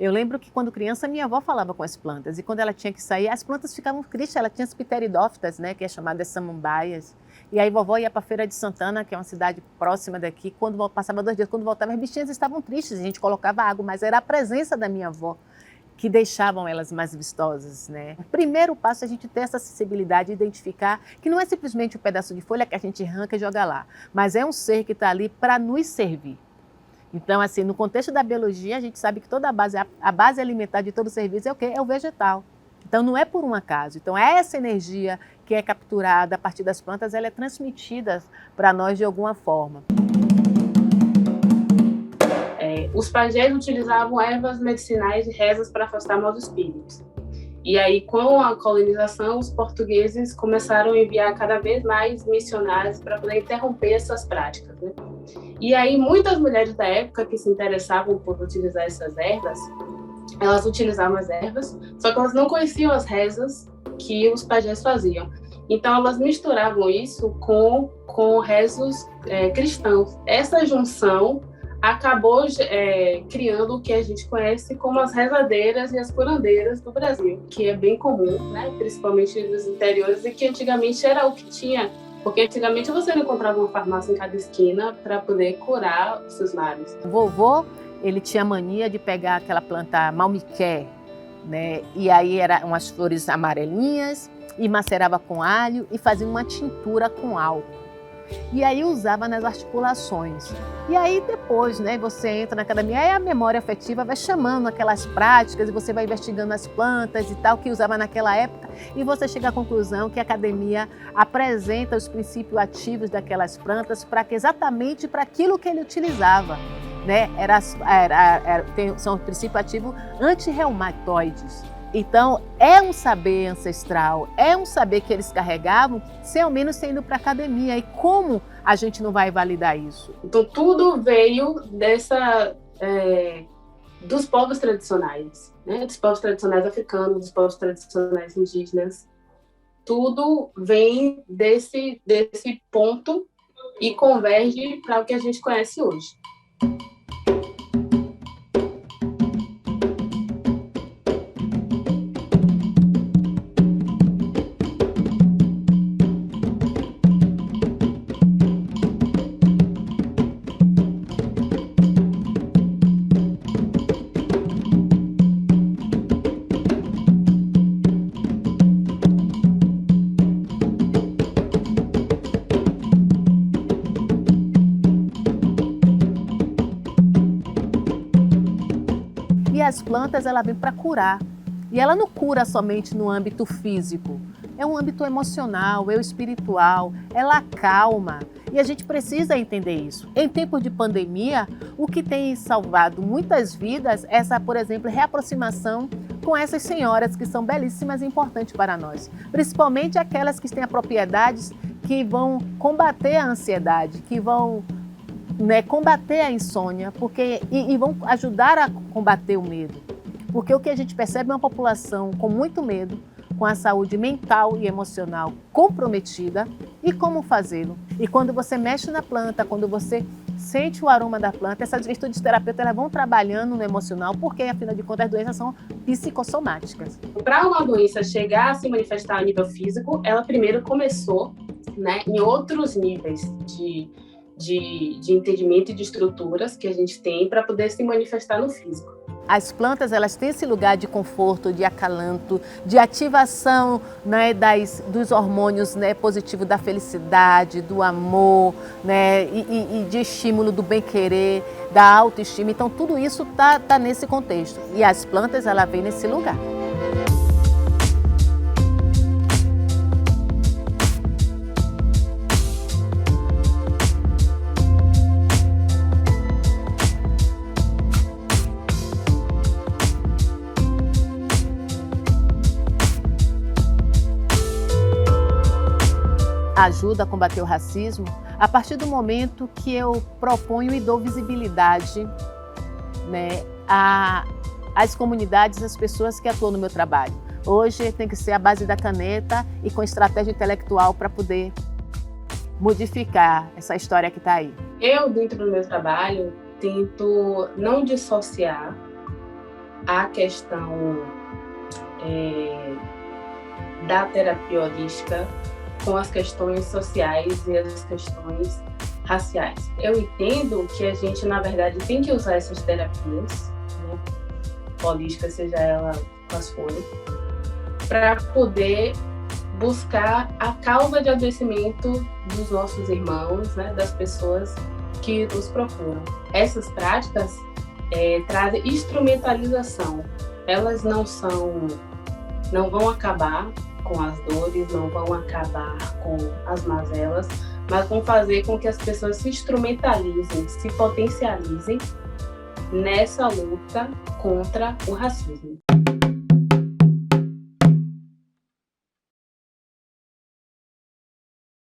Eu lembro que quando criança minha avó falava com as plantas e quando ela tinha que sair, as plantas ficavam tristes, ela tinha as pteridófitas, né, que é chamada de samambaias. E aí vovó ia para a Feira de Santana, que é uma cidade próxima daqui, quando passava 2 dias, quando voltava as bichinhas estavam tristes, a gente colocava água, mas era a presença da minha avó que deixavam elas mais vistosas, né? O primeiro passo é a gente ter essa sensibilidade, identificar que não é simplesmente um pedaço de folha que a gente arranca e joga lá, mas é um ser que está ali para nos servir. Então, assim, no contexto da biologia, a gente sabe que toda a base alimentar de todo serviço é o quê? É o vegetal. Então, não é por um acaso. Então, essa energia que é capturada a partir das plantas, ela é transmitida para nós de alguma forma. Os pajés utilizavam ervas medicinais e rezas para afastar maus espíritos. E aí, com a colonização, os portugueses começaram a enviar cada vez mais missionários para poder interromper essas práticas, né? E aí, muitas mulheres da época que se interessavam por utilizar essas ervas, elas utilizavam as ervas, só que elas não conheciam as rezas que os pajés faziam. Então, elas misturavam isso com rezos cristãos. Essa junção acabou criando o que a gente conhece como as rezadeiras e as curandeiras do Brasil, que é bem comum, né? Principalmente nos interiores, e que antigamente era o que tinha, porque antigamente você não encontrava uma farmácia em cada esquina para poder curar os seus males. O vovô, ele tinha mania de pegar aquela planta malmiqué, né? E aí eram umas flores amarelinhas, e macerava com alho e fazia uma tintura com álcool. E aí usava nas articulações. E aí depois, né, você entra na academia, aí a memória afetiva vai chamando aquelas práticas e você vai investigando as plantas e tal que usava naquela época e você chega à conclusão que a academia apresenta os princípios ativos daquelas plantas exatamente para aquilo que ele utilizava, né? São um princípio ativo antirreumatoides. Então, é um saber ancestral, é um saber que eles carregavam, sem ao menos ter ido para a academia. E como a gente não vai validar isso? Então, tudo veio dos povos tradicionais, né? Dos povos tradicionais africanos, dos povos tradicionais indígenas. Tudo vem desse ponto e converge para o que a gente conhece hoje. E as plantas, ela vem para curar. E ela não cura somente no âmbito físico. É um âmbito emocional, é o espiritual, ela acalma. E a gente precisa entender isso. Em tempos de pandemia, o que tem salvado muitas vidas é essa, por exemplo, reaproximação com essas senhoras que são belíssimas e importantes para nós. Principalmente aquelas que têm propriedades que vão combater a ansiedade, que vão combater a insônia e vão ajudar a combater o medo. Porque o que a gente percebe é uma população com muito medo, com a saúde mental e emocional comprometida. E como fazê-lo? E quando você mexe na planta, quando você sente o aroma da planta, essas virtudes terapêuticas elas vão trabalhando no emocional, porque, afinal de contas, as doenças são psicossomáticas. Para uma doença chegar a se manifestar a nível físico, ela primeiro começou, né, em outros níveis de entendimento e de estruturas que a gente tem para poder se manifestar no físico. As plantas, elas têm esse lugar de conforto, de acalanto, de ativação, né, dos hormônios, né, positivos da felicidade, do amor, né, e de estímulo do bem-querer, da autoestima. Então, tudo isso tá nesse contexto. E as plantas, ela vem nesse lugar. Ajuda a combater o racismo a partir do momento que eu proponho e dou visibilidade, né, às comunidades, às pessoas que atuam no meu trabalho. Hoje tem que ser a base da caneta e com estratégia intelectual para poder modificar essa história que está aí. Eu, dentro do meu trabalho, tento não dissociar a questão da terapia holística com as questões sociais e as questões raciais. Eu entendo que a gente, na verdade, tem que usar essas terapias, né, holísticas, seja ela quais forem, para poder buscar a causa de adoecimento dos nossos irmãos, né, das pessoas que nos procuram. Essas práticas trazem instrumentalização. Elas não vão acabar com as dores, não vão acabar com as mazelas, mas vão fazer com que as pessoas se instrumentalizem, se potencializem nessa luta contra o racismo.